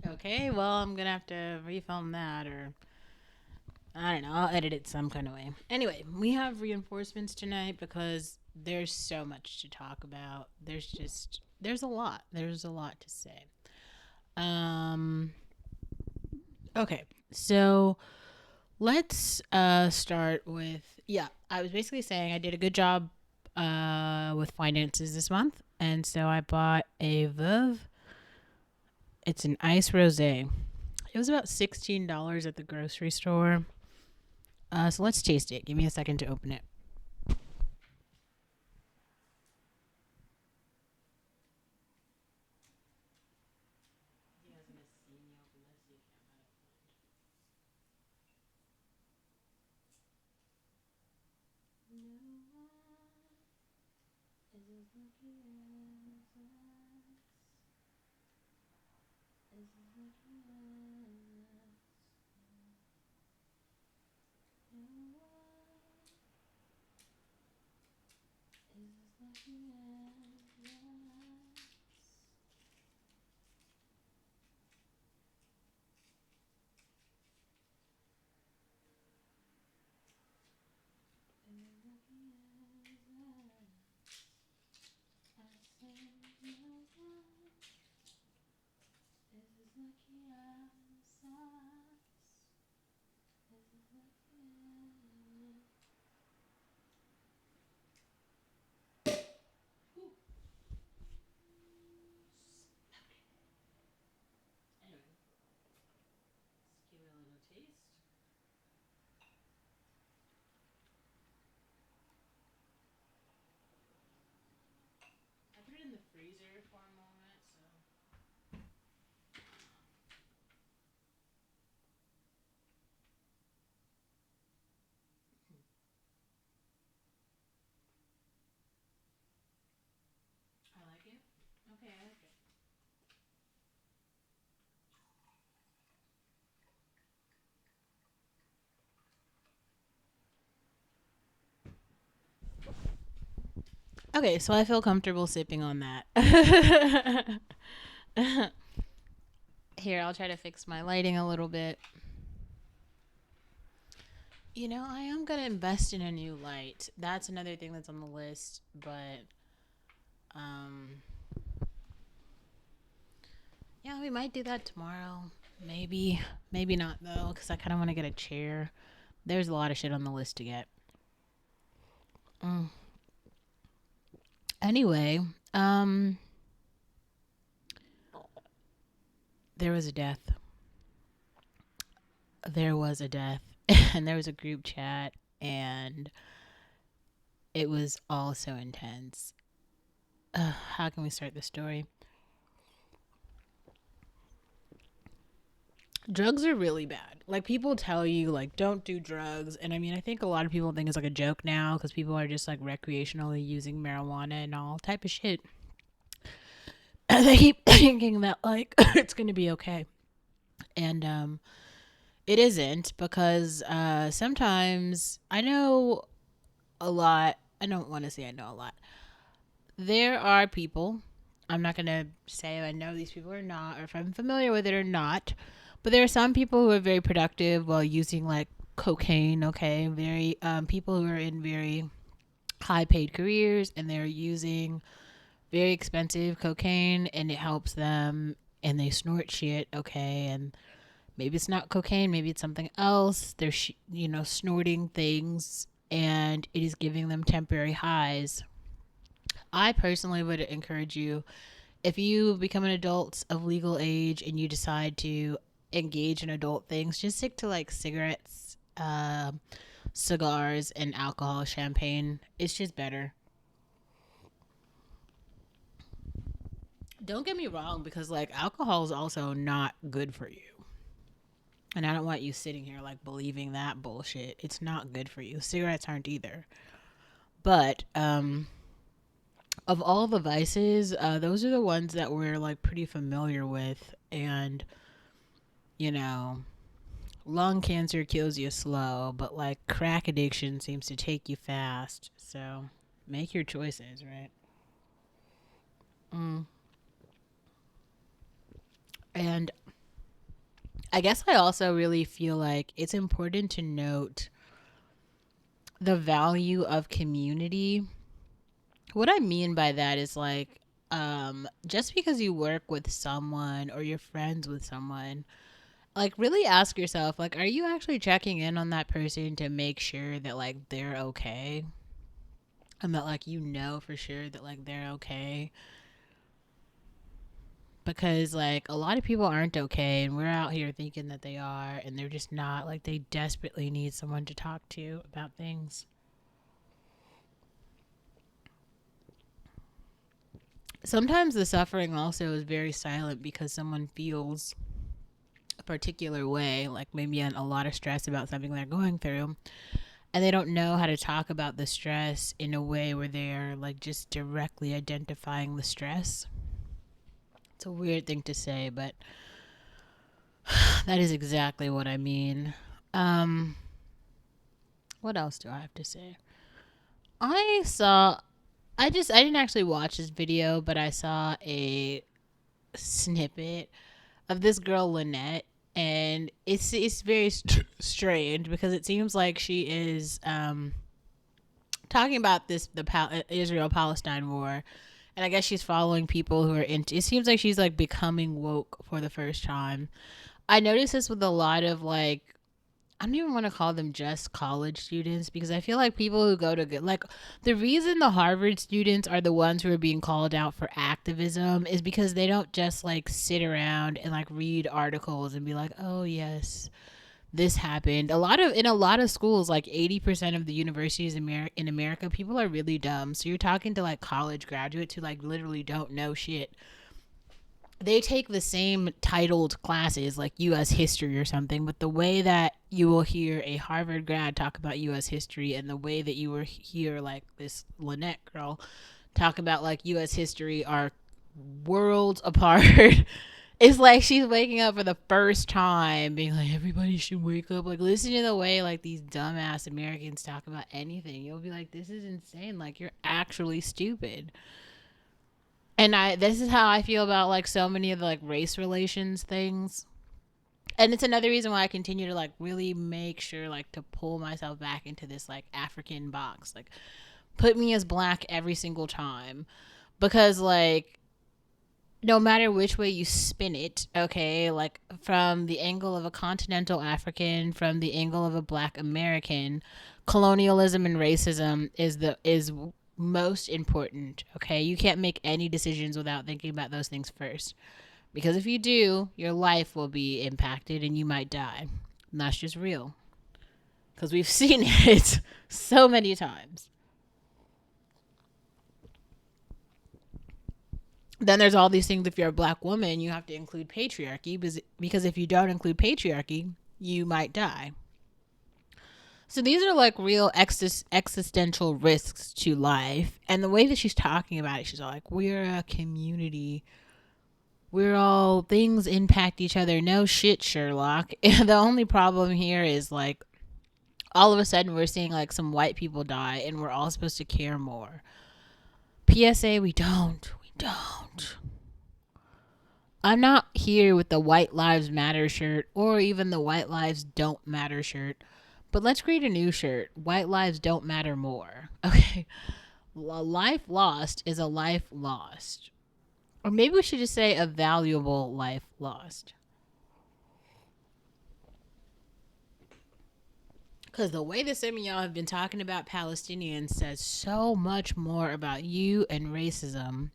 Okay, well, I'm gonna have to refilm that, or I don't know, I'll edit it some kind of way. Anyway, we have reinforcements tonight because there's so much to talk about. There's a lot to say. Um, okay, so let's start with yeah. I was basically saying I did a good job with finances this month, and so I bought a Veuve. It's an ice rosé. It was about $16 at the grocery store. So let's taste it. Give me a second to open it. Give it a little taste. I put it in the freezer for a moment, so I like it. Okay, I like it. Okay, so I feel comfortable sipping on that. Here, I'll try to fix my lighting a little bit. You know, I am gonna invest in a new light. That's another thing that's on the list, but um, yeah, we might do that tomorrow. Maybe, maybe not though, because I kind of want to get a chair. There's a lot of shit on the list to get. Mm. Anyway, um, there was a death. There was a death, and there was a group chat, and it was all so intense. How can we start the story? Drugs are really bad. Like people tell you like don't do drugs, and I mean I think a lot of people think it's like a joke now because people are just like recreationally using marijuana and all type of shit. And they keep thinking that like it's gonna be okay, and it isn't because sometimes I know a lot. I don't want to say I know a lot. There are people. I'm not gonna say I know these people or not, or if I'm familiar with it or not. But there are some people who are very productive while using like cocaine. Okay, very people who are in very high paid careers and they're using very expensive cocaine and it helps them and they snort shit. Okay, and maybe it's not cocaine, maybe it's something else. They're snorting things and it is giving them temporary highs. I personally would encourage you if you become an adult of legal age and you decide to engage in adult things, just stick to like cigarettes, cigars, and alcohol, champagne. It's just better. Don't get me wrong, because like alcohol is also not good for you. And I don't want you sitting here like believing that bullshit. It's not good for you. Cigarettes aren't either. But of all the vices, those are the ones that we're like pretty familiar with. And, you know, lung cancer kills you slow, but like crack addiction seems to take you fast. So make your choices, right? Mm. And I guess I also really feel like it's important to note the value of community. What I mean by that is like, just because you work with someone or you're friends with someone, like really ask yourself, like, are you actually checking in on that person to make sure that like they're okay? And that like you know for sure that like they're okay. Because like a lot of people aren't okay and we're out here thinking that they are and they're just not. Like they desperately need someone to talk to about things. Sometimes the suffering also is very silent because someone feels a particular way, like maybe a lot of stress about something they're going through, and they don't know how to talk about the stress in a way where they're like just directly identifying the stress. It's a weird thing to say, but that is exactly what I mean. Um, what else do I have to say? I saw I didn't actually watch this video, but I saw a snippet of this girl Lynette, and it's very strange because it seems like she is talking about the Israel Palestine war, and I guess she's following people who are into. It seems like she's like becoming woke for the first time. I noticed this with a lot of like, I don't even want to call them just college students because I feel like people who go to good, like the reason the Harvard students are the ones who are being called out for activism is because they don't just like sit around and like read articles and be like, oh yes, this happened. In a lot of schools, like 80% of the universities in America, people are really dumb. So you're talking to like college graduates who like literally don't know shit. They take the same titled classes like US history or something, but the way that you will hear a Harvard grad talk about US history and the way that you will hear like this Lynette girl talk about like US history are worlds apart. It's like she's waking up for the first time being like, everybody should wake up. Like, listen to the way like these dumbass Americans talk about anything. You'll be like, this is insane. Like, you're actually stupid. And this is how I feel about like so many of the like race relations things. And it's another reason why I continue to like really make sure like to pull myself back into this like African box. Like put me as black every single time. Because like no matter which way you spin it, okay, like from the angle of a continental African, from the angle of a black American, colonialism and racism is most important, okay? You can't make any decisions without thinking about those things first. Because if you do, your life will be impacted and you might die. And that's just real. Because we've seen it so many times. Then there's all these things. If you're a black woman, you have to include patriarchy because if you don't include patriarchy, you might die. So these are like real existential risks to life. And the way that she's talking about it, she's all like, we're a community. We're all, things impact each other. No shit, Sherlock. The only problem here is like, all of a sudden we're seeing like some white people die and we're all supposed to care more. PSA, we don't. We don't. I'm not here with the White Lives Matter shirt or even the White Lives Don't Matter shirt. But let's create a new shirt. White lives don't matter more. Okay. A life lost is a life lost. Or maybe we should just say a valuable life lost. Because the way that some of y'all have been talking about Palestinians says so much more about you and racism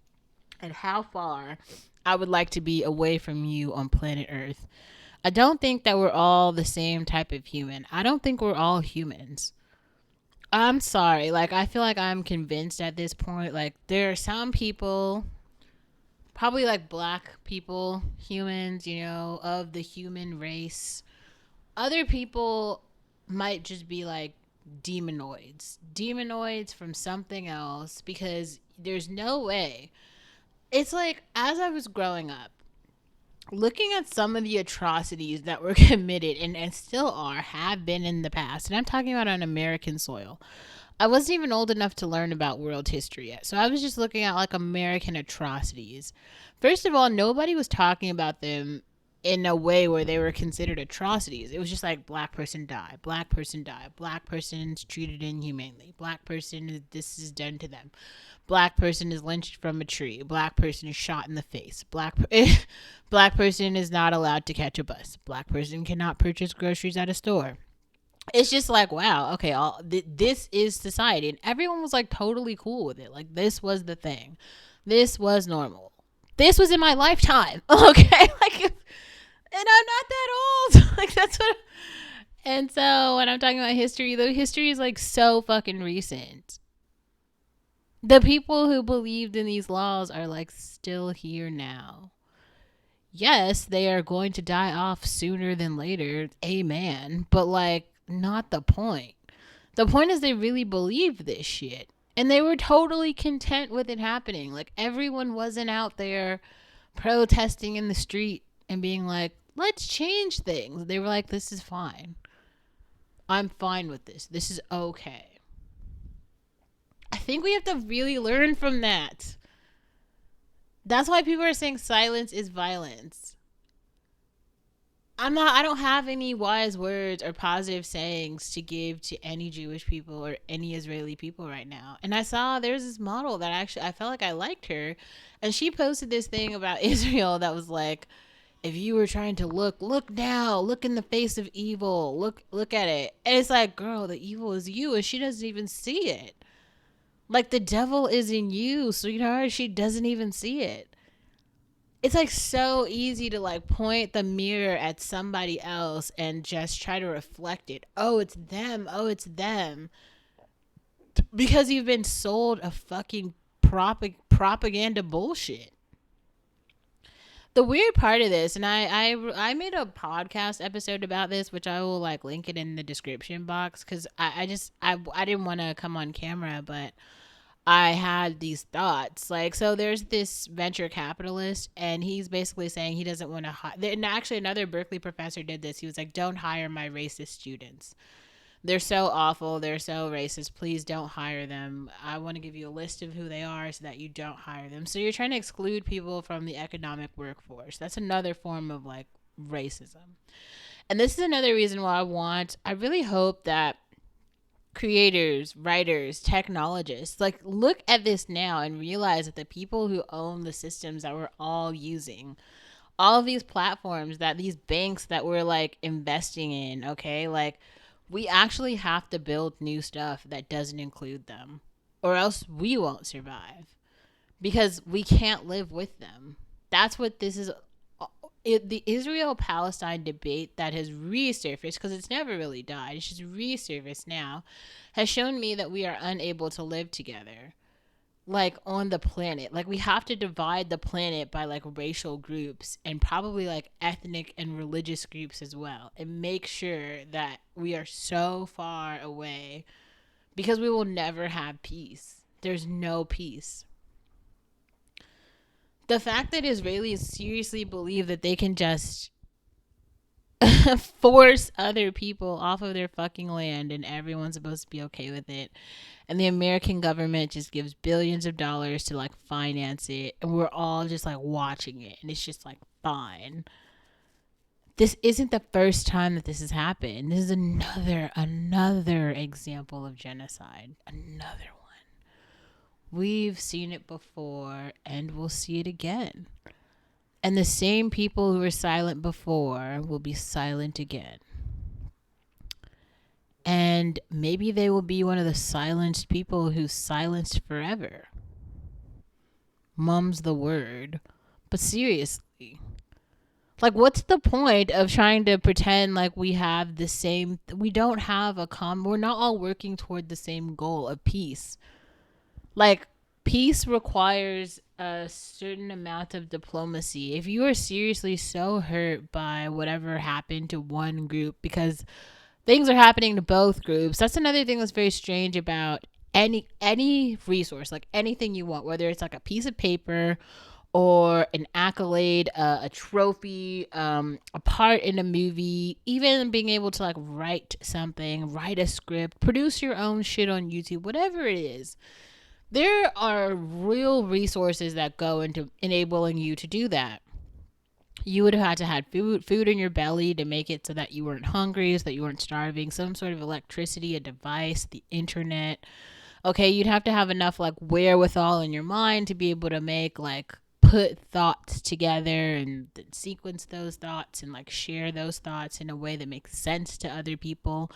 and how far I would like to be away from you on planet Earth. I don't think that we're all the same type of human. I don't think we're all humans. I'm sorry. Like, I feel like I'm convinced at this point. Like, there are some people, probably like black people, humans, you know, of the human race. Other people might just be like demonoids from something else because there's no way. It's like, as I was growing up, looking at some of the atrocities that were committed and still have been in the past, and I'm talking about on American soil. I wasn't even old enough to learn about world history yet. So I was just looking at like American atrocities. First of all, nobody was talking about them in a way where they were considered atrocities. It was just like black person die, black person die, black person's treated inhumanely, black person, this is done to them, black person is lynched from a tree, black person is shot in the face, black person is not allowed to catch a bus, black person cannot purchase groceries at a store. It's just like, wow, okay, this is society, and everyone was like totally cool with it. Like, this was the thing, this was normal, this was in my lifetime. Okay, like, and I'm not that old. Like, that's what. And so when I'm talking about history, the history is like so fucking recent. The people who believed in these laws are like still here now. Yes, they are going to die off sooner than later. Amen. But like, not the point. The point is they really believed this shit. And they were totally content with it happening. Like, everyone wasn't out there protesting in the street and being like, let's change things. They were like, this is fine. I'm fine with this. This is okay. I think we have to really learn from that. That's why people are saying silence is violence. I don't have any wise words or positive sayings to give to any Jewish people or any Israeli people right now. And I saw there's this model that I felt like I liked her. And she posted this thing about Israel that was like, if you were trying to look now, look in the face of evil, look at it. And it's like, girl, the evil is you, and she doesn't even see it. Like, the devil is in you, sweetheart. She doesn't even see it. It's like so easy to like point the mirror at somebody else and just try to reflect it. Oh, it's them. Oh, it's them. Because you've been sold a fucking propaganda bullshit. The weird part of this, and I made a podcast episode about this, which I will like link it in the description box, because I didn't want to come on camera, but I had these thoughts. Like, so there's this venture capitalist, and he's basically saying he doesn't want to hire. And actually, another Berkeley professor did this. He was like, don't hire my racist students. They're so awful. They're so racist. Please don't hire them. I want to give you a list of who they are so that you don't hire them. So you're trying to exclude people from the economic workforce. That's another form of like racism. And this is another reason why I really hope that creators, writers, technologists, like, look at this now and realize that the people who own the systems that we're all using, all of these platforms, that these banks that we're like investing in, okay, like, we actually have to build new stuff that doesn't include them, or else we won't survive, because we can't live with them. That's what this is. The Israel-Palestine debate that has resurfaced, because it's never really died, it's just resurfaced now, has shown me that we are unable to live together, like, on the planet. Like, we have to divide the planet by like racial groups and probably like ethnic and religious groups as well, and make sure that we are so far away, because we will never have peace. There's no peace. The fact that Israelis seriously believe that they can just force other people off of their fucking land and everyone's supposed to be okay with it, and the American government just gives billions of dollars to like finance it, and we're all just like watching it, and it's just like, fine. This isn't the first time that this has happened. This is another example of genocide. Another one. We've seen it before, and we'll see it again. And the same people who were silent before will be silent again. And maybe they will be one of the silenced people who's silenced forever. Mum's the word. But seriously, like, what's the point of trying to pretend like we have the same, we don't have we're not all working toward the same goal of peace. Like, peace requires a certain amount of diplomacy. If you are seriously so hurt by whatever happened to one group, because things are happening to both groups, that's another thing that's very strange about any resource, like anything you want, whether it's like a piece of paper or an accolade, a trophy, a part in a movie, even being able to like write something, write a script, produce your own shit on YouTube, whatever it is. There are real resources that go into enabling you to do that. You would have had to had food in your belly to make it so that you weren't hungry, so that you weren't starving, some sort of electricity, a device, the internet. Okay, you'd have to have enough like wherewithal in your mind to be able to make like put thoughts together and sequence those thoughts and like share those thoughts in a way that makes sense to other people.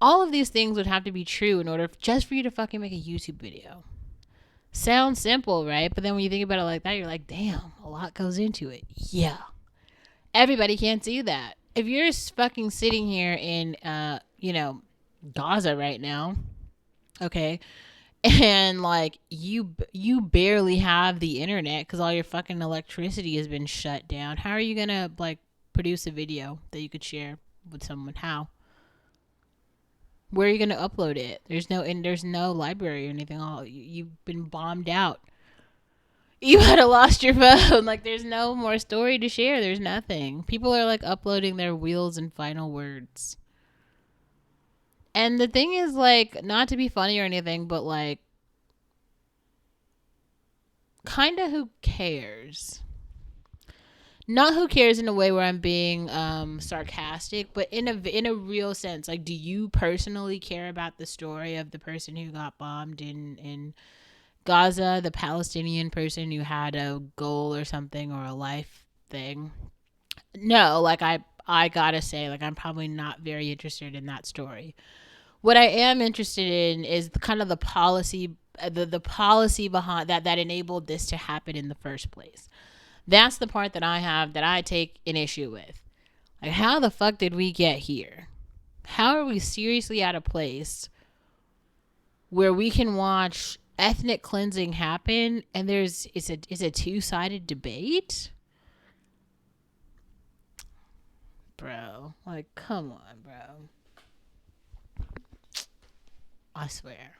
All of these things would have to be true in order just for you to fucking make a YouTube video. Sounds simple, right? But then when you think about it like that, you're like, damn, a lot goes into it. Yeah. Everybody can't see that. If you're fucking sitting here in, Gaza right now, okay, and like you barely have the internet because all your fucking electricity has been shut down. How are you gonna like produce a video that you could share with someone? How? Where are you gonna upload it? There's no library or anything. All you've been bombed out. You might have lost your phone. Like there's no more story to share. There's nothing. People are like uploading their wheels and final words. And the thing is like not to be funny or anything, but like kind of who cares? Not who cares in a way where I'm being sarcastic, but in a real sense. Like, do you personally care about the story of the person who got bombed in Gaza, the Palestinian person who had a goal or something or a life thing? No, like I gotta say, like I'm probably not very interested in that story. What I am interested in is kind of the policy, the policy behind that enabled this to happen in the first place. That's the part that I take an issue with. Like, how the fuck did we get here? How are we seriously at a place where we can watch ethnic cleansing happen and it's a two-sided debate? Bro, like come on, bro. I swear.